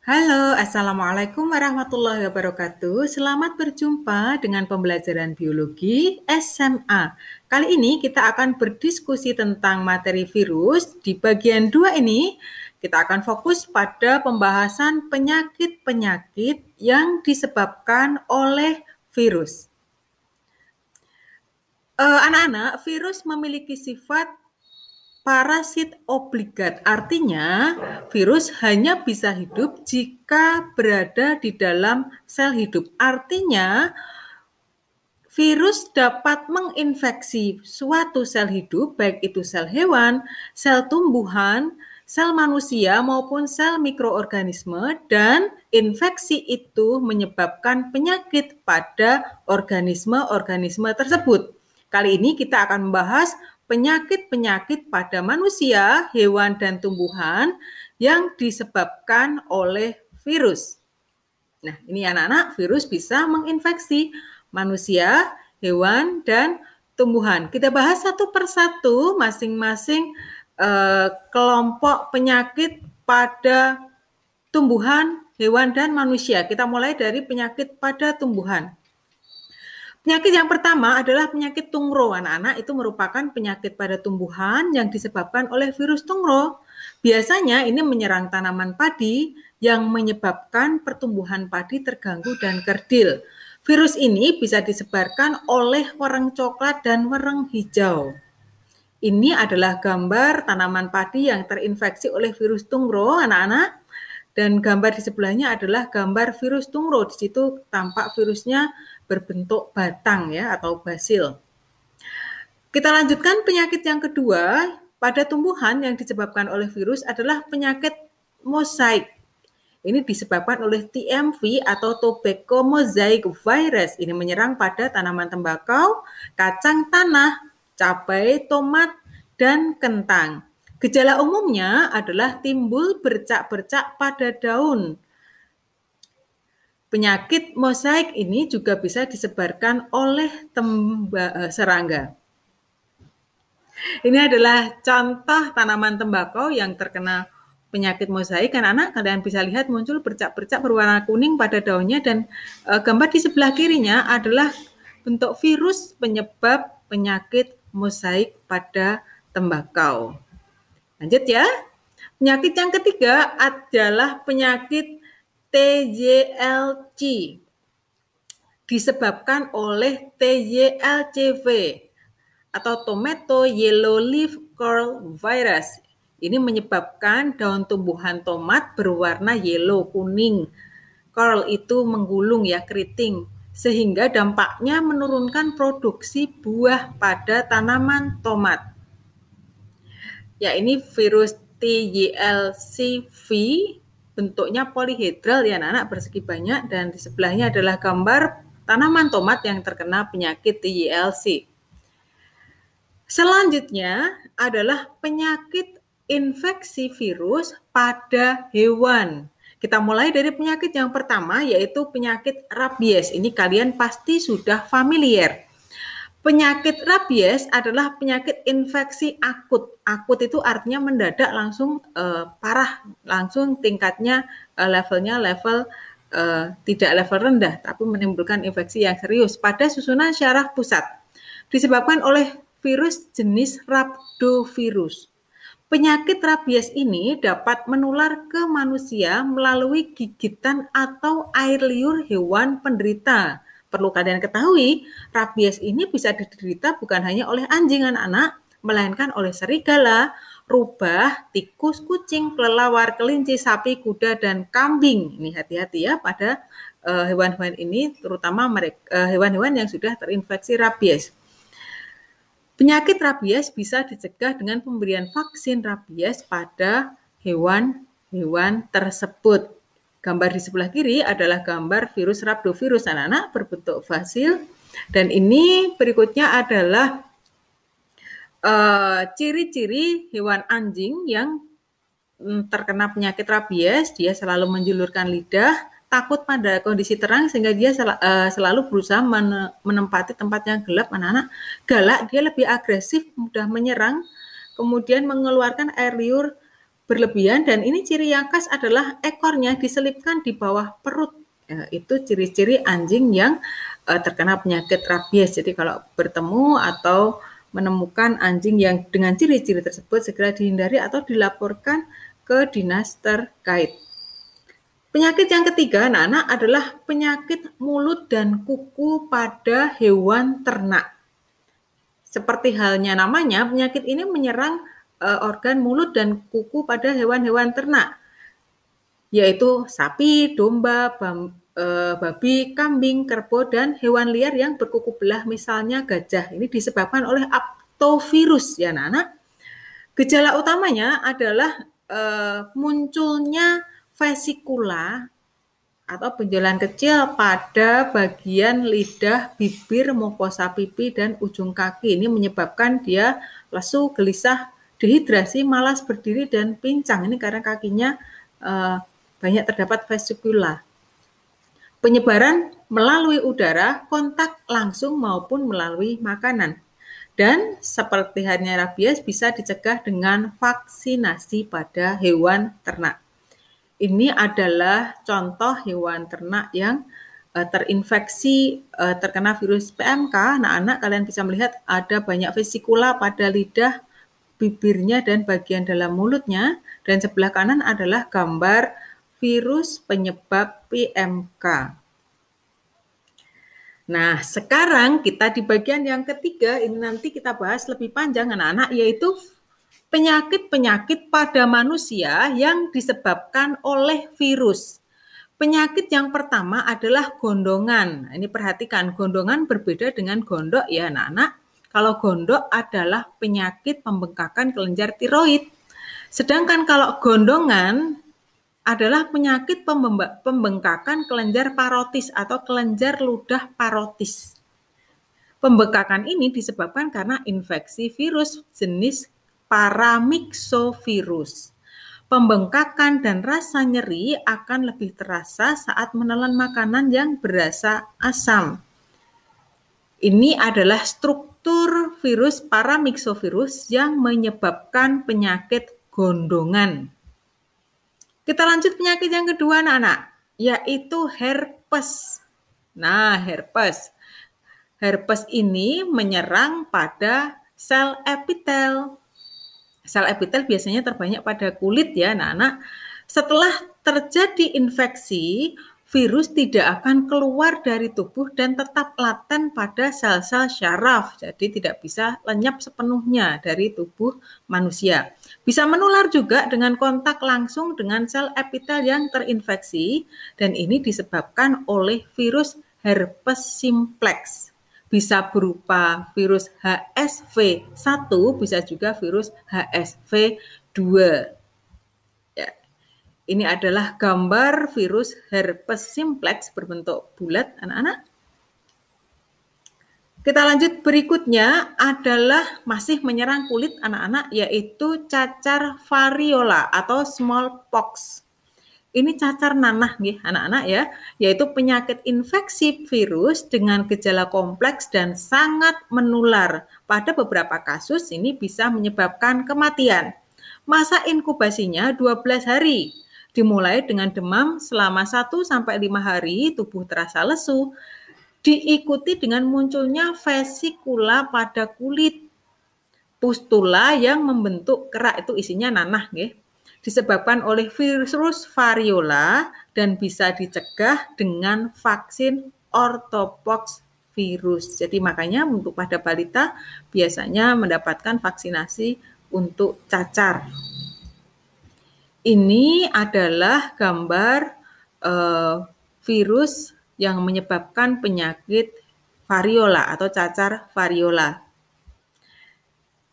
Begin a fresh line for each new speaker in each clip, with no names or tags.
Halo, Assalamualaikum warahmatullahi wabarakatuh. Selamat berjumpa dengan pembelajaran biologi SMA. Kali ini kita akan berdiskusi tentang materi virus. Di bagian 2 ini, kita akan fokus pada pembahasan penyakit-penyakit yang disebabkan oleh virus. Anak-anak, virus memiliki sifat parasit obligat, artinya virus hanya bisa hidup jika berada di dalam sel hidup. Artinya virus dapat menginfeksi suatu sel hidup, baik itu sel hewan, sel tumbuhan, sel manusia maupun sel mikroorganisme, dan infeksi itu menyebabkan penyakit pada organisme-organisme tersebut. Kali ini kita akan membahas penyakit-penyakit pada manusia, hewan, dan tumbuhan yang disebabkan oleh virus. Nah, ini anak-anak, virus bisa menginfeksi manusia, hewan, dan tumbuhan. Kita bahas satu persatu masing-masing kelompok penyakit pada tumbuhan, hewan, dan manusia. Kita mulai dari penyakit pada tumbuhan. Penyakit yang pertama adalah penyakit tungro. Anak-anak, itu merupakan penyakit pada tumbuhan yang disebabkan oleh virus tungro. Biasanya ini menyerang tanaman padi yang menyebabkan pertumbuhan padi terganggu dan kerdil. Virus ini bisa disebarkan oleh wereng coklat dan wereng hijau. Ini adalah gambar tanaman padi yang terinfeksi oleh virus tungro, anak-anak. Dan gambar di sebelahnya adalah gambar virus tungro. Di situ tampak virusnya berbentuk batang ya atau basil. Kita lanjutkan penyakit yang kedua pada tumbuhan yang disebabkan oleh virus adalah penyakit mosaik. Ini disebabkan oleh TMV atau tobacco mosaic virus. Ini menyerang pada tanaman tembakau, kacang tanah, cabai, tomat, dan kentang. Gejala umumnya adalah timbul bercak-bercak pada daun. Penyakit mosaik ini juga bisa disebarkan oleh serangga. Ini adalah contoh tanaman tembakau yang terkena penyakit mosaik. Anak-anak, kalian bisa lihat muncul bercak-bercak berwarna kuning pada daunnya, dan gambar di sebelah kirinya adalah bentuk virus penyebab penyakit mosaik pada tembakau. Lanjut ya. Penyakit yang ketiga adalah penyakit TYLC. Disebabkan oleh TYLCV atau Tomato Yellow Leaf Curl Virus. Ini menyebabkan daun tumbuhan tomat berwarna yellow, kuning. Curl itu menggulung ya, keriting. Sehingga dampaknya menurunkan produksi buah pada tanaman tomat. Ya, ini virus TYLCV, bentuknya polihedral ya anak-anak, persegi banyak, dan di sebelahnya adalah gambar tanaman tomat yang terkena penyakit TYLC. Selanjutnya adalah penyakit infeksi virus pada hewan. Kita mulai dari penyakit yang pertama, yaitu penyakit rabies. Ini kalian pasti sudah familiar. Penyakit rabies adalah penyakit infeksi akut. Akut itu artinya mendadak, langsung parah, langsung tingkatnya levelnya level tidak level rendah, tapi menimbulkan infeksi yang serius pada susunan syaraf pusat. Disebabkan oleh virus jenis rhabdovirus. Penyakit rabies ini dapat menular ke manusia melalui gigitan atau air liur hewan penderita. Perlu kalian ketahui, rabies ini bisa diderita bukan hanya oleh anjing anak-anak, melainkan oleh serigala, rubah, tikus, kucing, kelelawar, kelinci, sapi, kuda, dan kambing. Ini hati-hati ya pada hewan-hewan ini, terutama hewan-hewan yang sudah terinfeksi rabies. Penyakit rabies bisa dicegah dengan pemberian vaksin rabies pada hewan-hewan tersebut. Gambar di sebelah kiri adalah gambar virus rhabdovirus anak-anak berbentuk basil, dan ini berikutnya adalah ciri-ciri hewan anjing yang terkena penyakit rabies. Dia selalu menjulurkan lidah, takut pada kondisi terang, sehingga dia selalu berusaha menempati tempat yang gelap anak-anak. Galak, dia lebih agresif, mudah menyerang, kemudian mengeluarkan air liur berlebihan, dan ini ciri yang khas adalah ekornya diselipkan di bawah perut. Itu ciri-ciri anjing yang terkena penyakit rabies. Jadi kalau bertemu atau menemukan anjing yang dengan ciri-ciri tersebut, segera dihindari atau dilaporkan ke dinas terkait. Penyakit yang ketiga, anak-anak, adalah penyakit mulut dan kuku pada hewan ternak. Seperti halnya namanya, penyakit ini menyerang organ mulut dan kuku pada hewan-hewan ternak, yaitu sapi, domba, babi, kambing, kerbau, dan hewan liar yang berkuku belah, misalnya gajah. Ini disebabkan oleh aptovirus, ya anak-anak. Gejala utamanya adalah munculnya vesikula atau benjolan kecil pada bagian lidah, bibir, mukosa pipi, dan ujung kaki. Ini menyebabkan dia lesu, gelisah, dehidrasi, malas berdiri, dan pincang. Ini karena kakinya banyak terdapat vesikula. Penyebaran melalui udara, kontak langsung maupun melalui makanan. Dan seperti halnya rabies bisa dicegah dengan vaksinasi pada hewan ternak. Ini adalah contoh hewan ternak yang terinfeksi terkena virus PMK. Anak-anak, kalian bisa melihat ada banyak vesikula pada lidah, bibirnya, dan bagian dalam mulutnya. Dan sebelah kanan adalah gambar virus penyebab PMK. Nah, sekarang kita di bagian yang ketiga, ini nanti kita bahas lebih panjang anak-anak, yaitu penyakit-penyakit pada manusia yang disebabkan oleh virus. Penyakit yang pertama adalah gondongan. Ini perhatikan, gondongan berbeda dengan gondok ya anak-anak. Kalau gondok adalah penyakit pembengkakan kelenjar tiroid. Sedangkan kalau gondongan adalah penyakit pembengkakan kelenjar parotis atau kelenjar ludah parotis. Pembengkakan ini disebabkan karena infeksi virus jenis paramyxovirus. Pembengkakan dan rasa nyeri akan lebih terasa saat menelan makanan yang berasa asam. Ini adalah struktur virus paramyxovirus yang menyebabkan penyakit gondongan. Kita lanjut penyakit yang kedua anak-anak, yaitu herpes. Nah, herpes. Herpes ini menyerang pada sel epitel. Sel epitel biasanya terbanyak pada kulit ya anak-anak. Setelah terjadi infeksi, virus tidak akan keluar dari tubuh dan tetap laten pada sel-sel syaraf. Jadi tidak bisa lenyap sepenuhnya dari tubuh manusia. Bisa menular juga dengan kontak langsung dengan sel epitel yang terinfeksi, dan ini disebabkan oleh virus herpes simplex. Bisa berupa virus HSV1, bisa juga virus HSV2. Ya. Ini adalah gambar virus herpes simplex berbentuk bulat, anak-anak. Kita lanjut, berikutnya adalah masih menyerang kulit anak-anak, yaitu cacar variola atau smallpox. Ini cacar nanah nih anak-anak ya, yaitu penyakit infeksi virus dengan gejala kompleks dan sangat menular. Pada beberapa kasus ini bisa menyebabkan kematian. Masa inkubasinya 12 hari. Dimulai dengan demam selama 1-5 hari, tubuh terasa lesu, diikuti dengan munculnya vesikula pada kulit. Pustula yang membentuk kerak, itu isinya nanah nggih. Disebabkan oleh virus variola dan bisa dicegah dengan vaksin orthopox virus. Jadi makanya untuk pada balita biasanya mendapatkan vaksinasi untuk cacar. Ini adalah gambar virus yang menyebabkan penyakit variola atau cacar variola.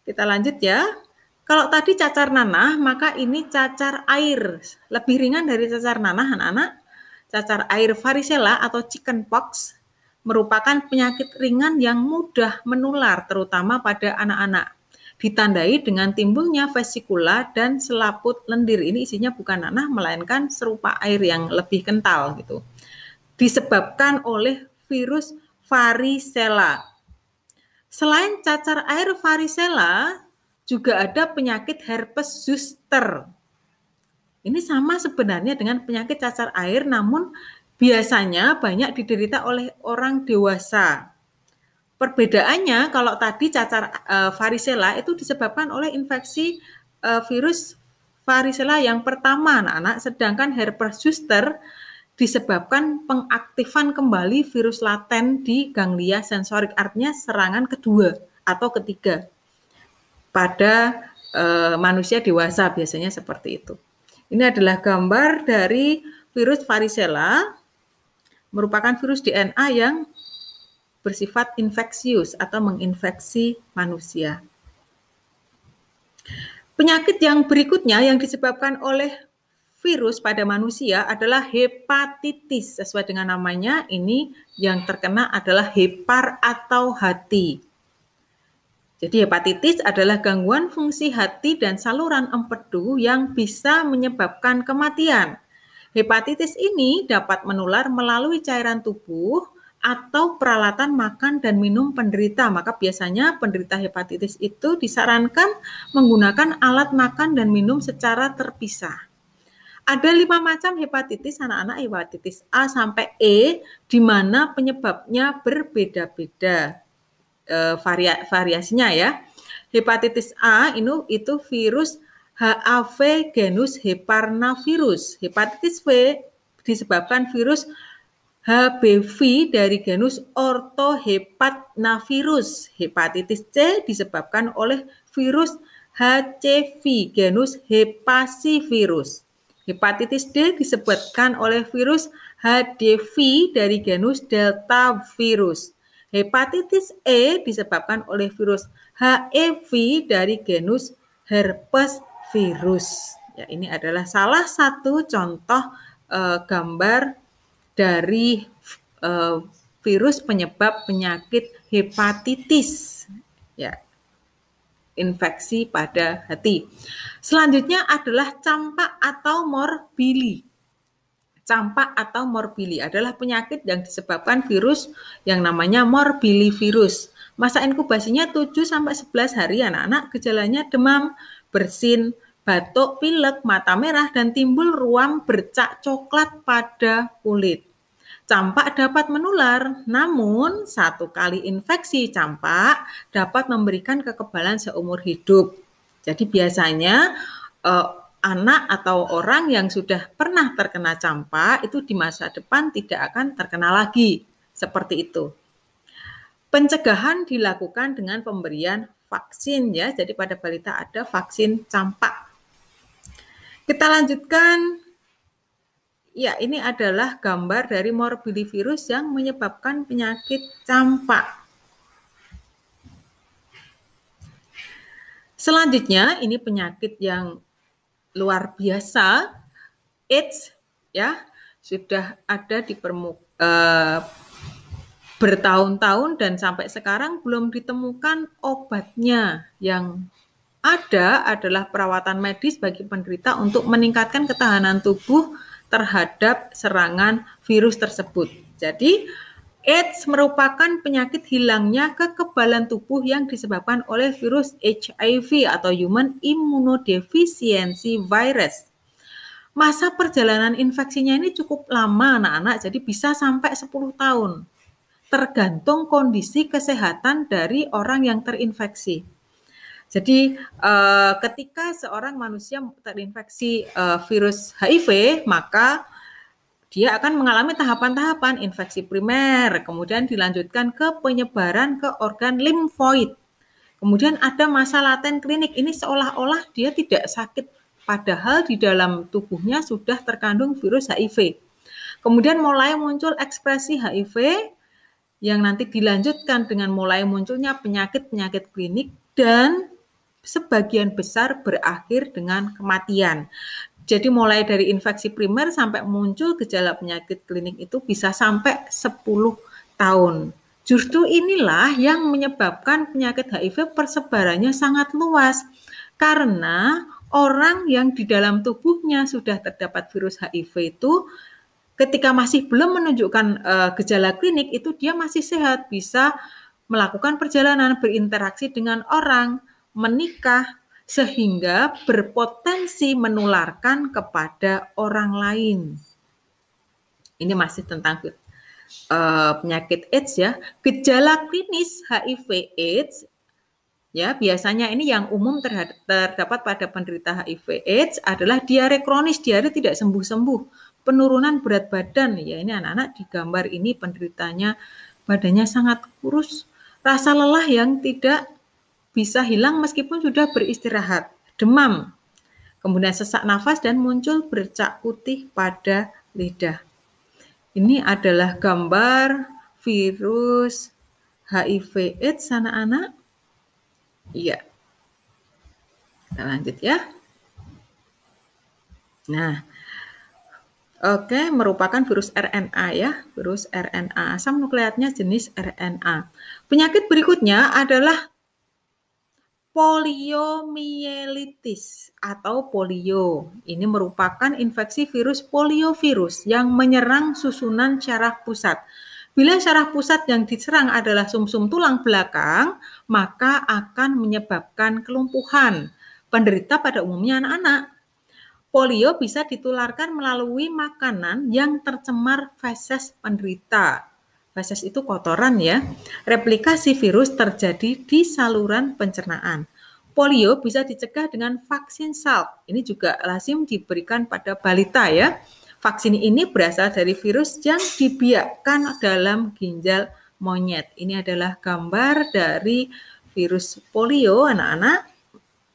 Kita lanjut ya. Kalau tadi cacar nanah, maka ini cacar air. Lebih ringan dari cacar nanah, anak-anak. Cacar air varicella atau chickenpox merupakan penyakit ringan yang mudah menular, terutama pada anak-anak. Ditandai dengan timbulnya vesikula dan selaput lendir. Ini isinya bukan nanah, melainkan serupa air yang lebih kental gitu. Disebabkan oleh virus varicella. Selain cacar air varicella, juga ada penyakit herpes zoster. Ini sama sebenarnya dengan penyakit cacar air, namun biasanya banyak diderita oleh orang dewasa. Perbedaannya kalau tadi cacar varicella itu disebabkan oleh infeksi virus varicella yang pertama, anak-anak, sedangkan herpes zoster disebabkan pengaktifan kembali virus laten di ganglia sensorik, artinya serangan kedua atau ketiga pada manusia dewasa, biasanya seperti itu. Ini adalah gambar dari virus varicella, merupakan virus DNA yang bersifat infeksius atau menginfeksi manusia. Penyakit yang berikutnya yang disebabkan oleh virus pada manusia adalah hepatitis. Sesuai dengan namanya, ini yang terkena adalah hepar atau hati. Jadi hepatitis adalah gangguan fungsi hati dan saluran empedu yang bisa menyebabkan kematian. Hepatitis ini dapat menular melalui cairan tubuh atau peralatan makan dan minum penderita. Maka biasanya penderita hepatitis itu disarankan menggunakan alat makan dan minum secara terpisah. Ada 5 macam hepatitis anak-anak, hepatitis A sampai E, di mana penyebabnya berbeda-beda variasinya ya. Hepatitis A itu virus HAV genus Heparnavirus. Hepatitis V disebabkan virus HBV dari genus Orthohepatnavirus. Hepatitis C disebabkan oleh virus HCV genus Hepacivirus. Hepatitis D disebabkan oleh virus HDV dari genus Deltavirus. Hepatitis E disebabkan oleh virus HEV dari genus herpes virus. Ya, ini adalah salah satu contoh gambar dari virus penyebab penyakit hepatitis. Ya, infeksi pada hati. Selanjutnya adalah campak atau morbili. Campak atau morbili adalah penyakit yang disebabkan virus yang namanya morbilivirus. Masa inkubasinya 7-11 hari anak-anak, gejalanya demam, bersin, batuk, pilek, mata merah, dan timbul ruam bercak coklat pada kulit. Campak dapat menular, namun 1 kali infeksi campak dapat memberikan kekebalan seumur hidup. Jadi biasanya anak atau orang yang sudah pernah terkena campak itu di masa depan tidak akan terkena lagi, seperti itu. Pencegahan dilakukan dengan pemberian vaksin ya, jadi pada balita ada vaksin campak. Kita lanjutkan, ya ini adalah gambar dari morbilivirus yang menyebabkan penyakit campak. Selanjutnya ini penyakit yang luar biasa, AIDS ya, sudah ada di bertahun-tahun dan sampai sekarang belum ditemukan obatnya. Yang ada adalah perawatan medis bagi penderita untuk meningkatkan ketahanan tubuh terhadap serangan virus tersebut. Jadi AIDS merupakan penyakit hilangnya kekebalan tubuh yang disebabkan oleh virus HIV atau Human Immunodeficiency Virus. Masa perjalanan infeksinya ini cukup lama anak-anak, jadi bisa sampai 10 tahun. Tergantung kondisi kesehatan dari orang yang terinfeksi. Jadi ketika seorang manusia terinfeksi virus HIV, maka dia akan mengalami tahapan-tahapan infeksi primer, kemudian dilanjutkan ke penyebaran ke organ limfoid. Kemudian ada masa laten klinik, ini seolah-olah dia tidak sakit, padahal di dalam tubuhnya sudah terkandung virus HIV. Kemudian mulai muncul ekspresi HIV, yang nanti dilanjutkan dengan mulai munculnya penyakit-penyakit klinik, dan sebagian besar berakhir dengan kematian. Jadi mulai dari infeksi primer sampai muncul gejala penyakit klinik itu bisa sampai 10 tahun. Justru inilah yang menyebabkan penyakit HIV persebarannya sangat luas. Karena orang yang di dalam tubuhnya sudah terdapat virus HIV itu ketika masih belum menunjukkan gejala klinik itu dia masih sehat, bisa melakukan perjalanan, berinteraksi dengan orang, menikah, sehingga berpotensi menularkan kepada orang lain. Ini masih tentang penyakit AIDS ya. Gejala klinis HIV/AIDS ya, biasanya ini yang umum terdapat pada penderita HIV/AIDS adalah diare kronis, diare tidak sembuh-sembuh, penurunan berat badan. Ya, ini anak-anak di gambar ini penderitanya badannya sangat kurus, rasa lelah yang tidak bisa hilang meskipun sudah beristirahat, demam, kemudian sesak nafas dan muncul bercak putih pada lidah. Ini adalah gambar virus HIV/AIDS anak-anak. Iya. Kita lanjut ya. Nah, oke, merupakan virus RNA ya, virus RNA. Asam nukleatnya jenis RNA. Penyakit berikutnya adalah poliomyelitis atau polio. Ini merupakan infeksi virus poliovirus yang menyerang susunan syaraf pusat. Bila syaraf pusat yang diserang adalah sumsum tulang belakang, maka akan menyebabkan kelumpuhan. Penderita pada umumnya anak-anak. Polio bisa ditularkan melalui makanan yang tercemar feses penderita. Feses itu kotoran ya. Replikasi virus terjadi di saluran pencernaan. Polio bisa dicegah dengan vaksin Salk. Ini juga lazim diberikan pada balita ya. Vaksin ini berasal dari virus yang dibiakkan dalam ginjal monyet. Ini adalah gambar dari virus polio anak-anak,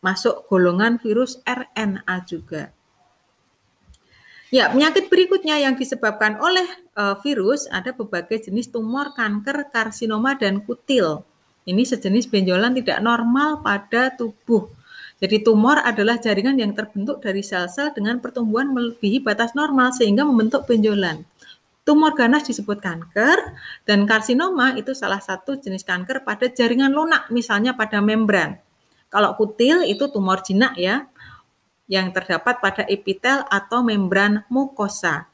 masuk golongan virus RNA juga. Ya, penyakit berikutnya yang disebabkan oleh virus ada berbagai jenis tumor, kanker, karsinoma, dan kutil. Ini sejenis benjolan tidak normal pada tubuh. Jadi tumor adalah jaringan yang terbentuk dari sel-sel dengan pertumbuhan melebihi batas normal sehingga membentuk benjolan. Tumor ganas disebut kanker, dan karsinoma itu salah satu jenis kanker pada jaringan lunak, misalnya pada membran. Kalau kutil itu tumor jinak ya, yang terdapat pada epitel atau membran mukosa.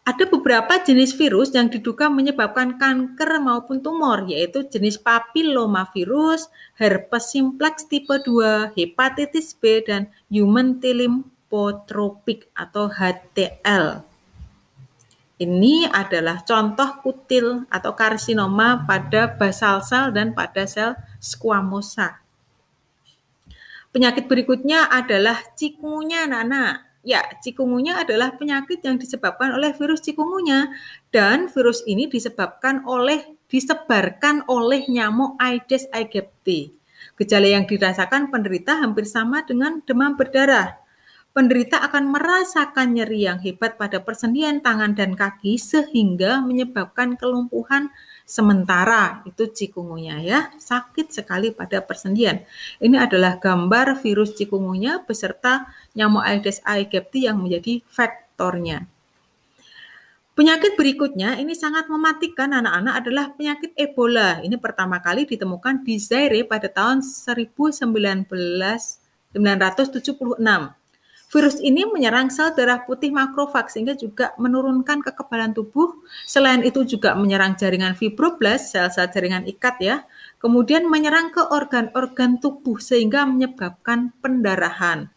Ada beberapa jenis virus yang diduga menyebabkan kanker maupun tumor, yaitu jenis papillomavirus, herpes simplex tipe 2, hepatitis B, dan human lymphotropic atau HTL. Ini adalah contoh kutil atau karsinoma pada basal sel dan pada sel squamosa. Penyakit berikutnya adalah cikungunya anak-anak. Ya, cikungunya adalah penyakit yang disebabkan oleh virus cikungunya, dan virus ini disebarkan oleh nyamuk Aedes aegypti. Gejala yang dirasakan penderita hampir sama dengan demam berdarah. Penderita akan merasakan nyeri yang hebat pada persendian tangan dan kaki sehingga menyebabkan kelumpuhan sementara. Itu cikungunya ya, sakit sekali pada persendian. Ini adalah gambar virus cikungunya beserta nyamuk Aedes aegypti yang menjadi vektornya. Penyakit berikutnya ini sangat mematikan anak-anak adalah penyakit Ebola. Ini pertama kali ditemukan di Zaire pada tahun 1976. Virus ini menyerang sel darah putih makrofag sehingga juga menurunkan kekebalan tubuh. Selain itu juga menyerang jaringan fibroblast, sel-sel jaringan ikat ya. Kemudian menyerang ke organ-organ tubuh sehingga menyebabkan pendarahan.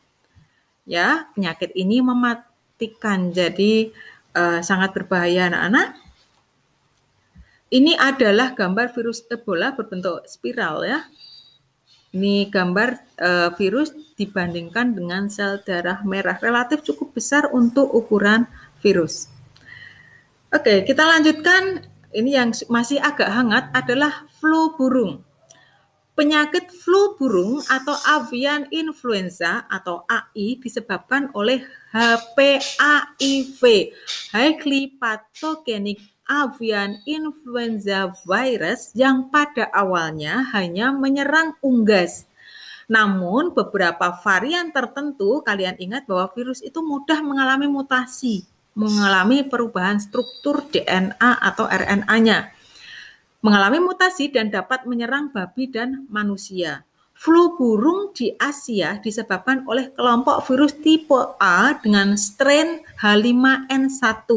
Ya, penyakit ini mematikan. Jadi sangat berbahaya anak-anak. Ini adalah gambar virus Ebola berbentuk spiral ya. Ini gambar virus dibandingkan dengan sel darah merah, relatif cukup besar untuk ukuran virus. Oke, kita lanjutkan. Ini yang masih agak hangat adalah flu burung. Penyakit flu burung atau avian influenza atau AI disebabkan oleh HPAIV, highly pathogenic avian influenza virus, yang pada awalnya hanya menyerang unggas. Namun beberapa varian tertentu, kalian ingat bahwa virus itu mudah mengalami mutasi, mengalami perubahan struktur DNA atau RNA-nya, mengalami mutasi dan dapat menyerang babi dan manusia. Flu burung di Asia disebabkan oleh kelompok virus tipe A dengan strain H5N1,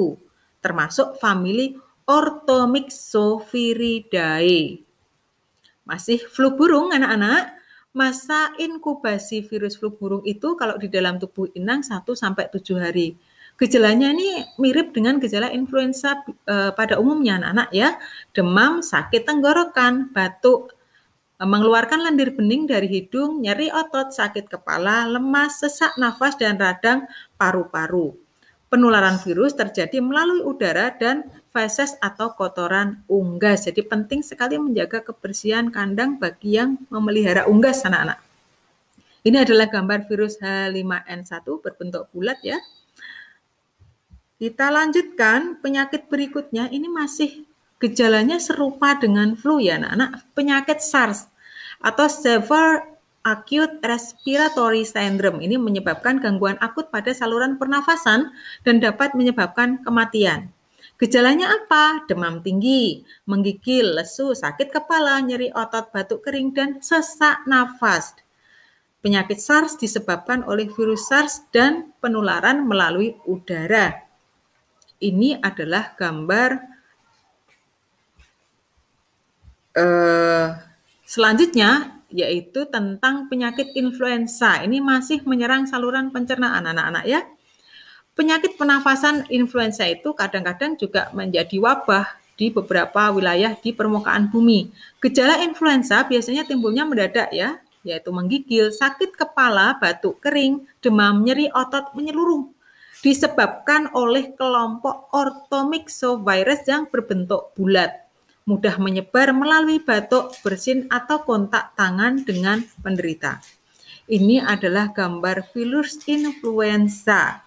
termasuk famili Orthomyxoviridae. Masih flu burung anak-anak. Masa inkubasi virus flu burung itu kalau di dalam tubuh inang 1-7 hari. Gejalanya ini mirip dengan gejala influenza pada umumnya anak-anak ya. Demam, sakit tenggorokan, batuk, mengeluarkan lendir bening dari hidung, nyeri otot, sakit kepala, lemas, sesak nafas, dan radang paru-paru. Penularan virus terjadi melalui udara dan feses atau kotoran unggas. Jadi penting sekali menjaga kebersihan kandang bagi yang memelihara unggas anak-anak. Ini adalah gambar virus H5N1 berbentuk bulat ya. Kita lanjutkan penyakit berikutnya. Ini masih gejalanya serupa dengan flu ya anak-anak. Penyakit SARS atau Severe Acute Respiratory Syndrome ini menyebabkan gangguan akut pada saluran pernafasan dan dapat menyebabkan kematian. Gejalanya apa? Demam tinggi, menggigil, lesu, sakit kepala, nyeri otot, batuk kering, dan sesak nafas. Penyakit SARS disebabkan oleh virus SARS dan penularan melalui udara. Ini adalah gambar selanjutnya, yaitu tentang penyakit influenza. Ini masih menyerang saluran pencernaan anak-anak ya. Penyakit pernafasan influenza itu kadang-kadang juga menjadi wabah di beberapa wilayah di permukaan bumi. Gejala influenza biasanya timbulnya mendadak ya, yaitu menggigil, sakit kepala, batuk kering, demam, nyeri otot menyeluruh. Disebabkan oleh kelompok orthomyxovirus yang berbentuk bulat. Mudah menyebar melalui batuk, bersin, atau kontak tangan dengan penderita. Ini adalah gambar virus influenza.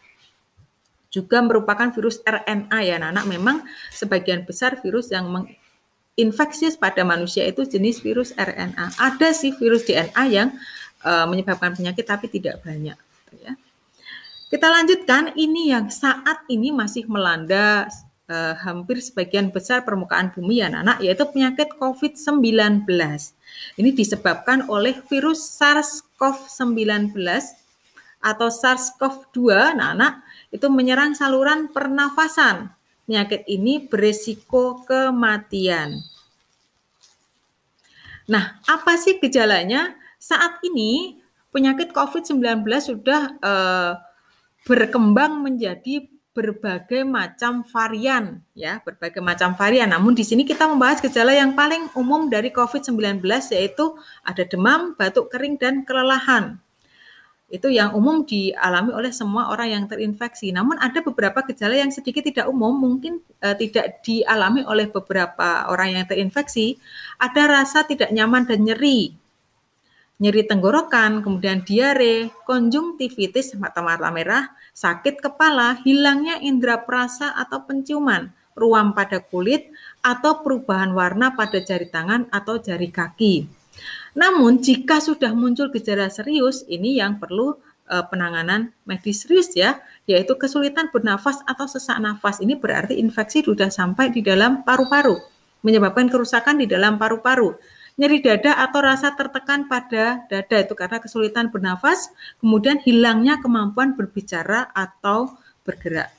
Juga merupakan virus RNA ya anak-anak. Memang sebagian besar virus yang infeksius pada manusia itu jenis virus RNA. Ada sih virus DNA yang menyebabkan penyakit tapi tidak banyak. Ya. Kita lanjutkan, ini yang saat ini masih melanda hampir sebagian besar permukaan bumi ya anak-anak, yaitu penyakit COVID-19. Ini disebabkan oleh virus SARS-CoV-19 atau SARS-CoV-2, anak-anak, itu menyerang saluran pernafasan. Penyakit ini berisiko kematian. Nah, apa sih gejalanya? Saat ini penyakit COVID-19 sudah berkembang menjadi berbagai macam varian ya, berbagai macam varian. Namun di sini kita membahas gejala yang paling umum dari COVID-19 yaitu ada demam, batuk kering, dan kelelahan. Itu yang umum dialami oleh semua orang yang terinfeksi. Namun ada beberapa gejala yang sedikit tidak umum, mungkin tidak dialami oleh beberapa orang yang terinfeksi. Ada rasa tidak nyaman dan nyeri tenggorokan, kemudian diare, konjungtivitis, mata-mata merah, sakit kepala, hilangnya indera perasa atau penciuman, ruam pada kulit, atau perubahan warna pada jari tangan atau jari kaki. Namun jika sudah muncul gejala serius, ini yang perlu penanganan medis serius ya, yaitu kesulitan bernafas atau sesak nafas. Ini berarti infeksi sudah sampai di dalam paru-paru, menyebabkan kerusakan di dalam paru-paru. Nyeri dada atau rasa tertekan pada dada itu karena kesulitan bernafas, kemudian hilangnya kemampuan berbicara atau bergerak.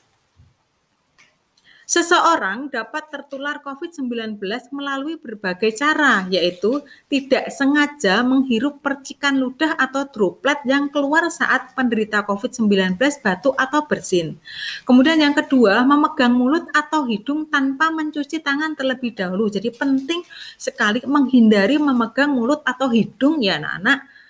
Seseorang dapat tertular COVID-19 melalui berbagai cara, yaitu tidak sengaja menghirup percikan ludah atau droplet yang keluar saat penderita COVID-19 batuk atau bersin. Kemudian yang kedua, memegang mulut atau hidung tanpa mencuci tangan terlebih dahulu. Jadi penting sekali menghindari memegang mulut atau hidung ya anak-anak.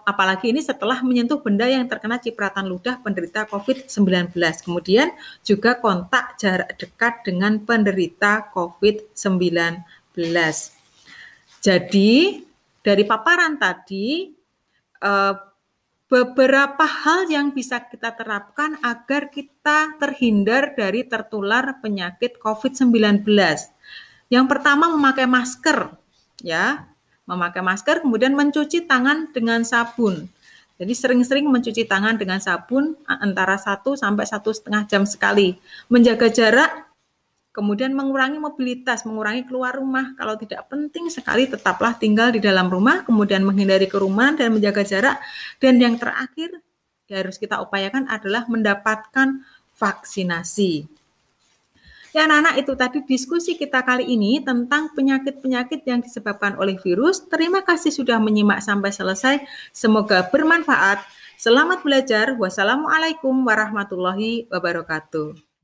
Apalagi ini setelah menyentuh benda yang terkena cipratan ludah penderita COVID-19. Kemudian juga kontak jarak dekat dengan penderita COVID-19. Jadi dari paparan tadi beberapa hal yang bisa kita terapkan agar kita terhindar dari tertular penyakit COVID-19. Yang pertama memakai masker ya. Memakai masker, kemudian mencuci tangan dengan sabun. Jadi sering-sering mencuci tangan dengan sabun antara 1 sampai 1,5 jam sekali. Menjaga jarak, kemudian mengurangi mobilitas, mengurangi keluar rumah. Kalau tidak penting sekali, tetaplah tinggal di dalam rumah, kemudian menghindari kerumunan dan menjaga jarak. Dan yang terakhir, yang harus kita upayakan adalah mendapatkan vaksinasi. Ya anak-anak, itu tadi diskusi kita kali ini tentang penyakit-penyakit yang disebabkan oleh virus. Terima kasih sudah menyimak sampai selesai. Semoga bermanfaat. Selamat belajar. Wassalamualaikum warahmatullahi wabarakatuh.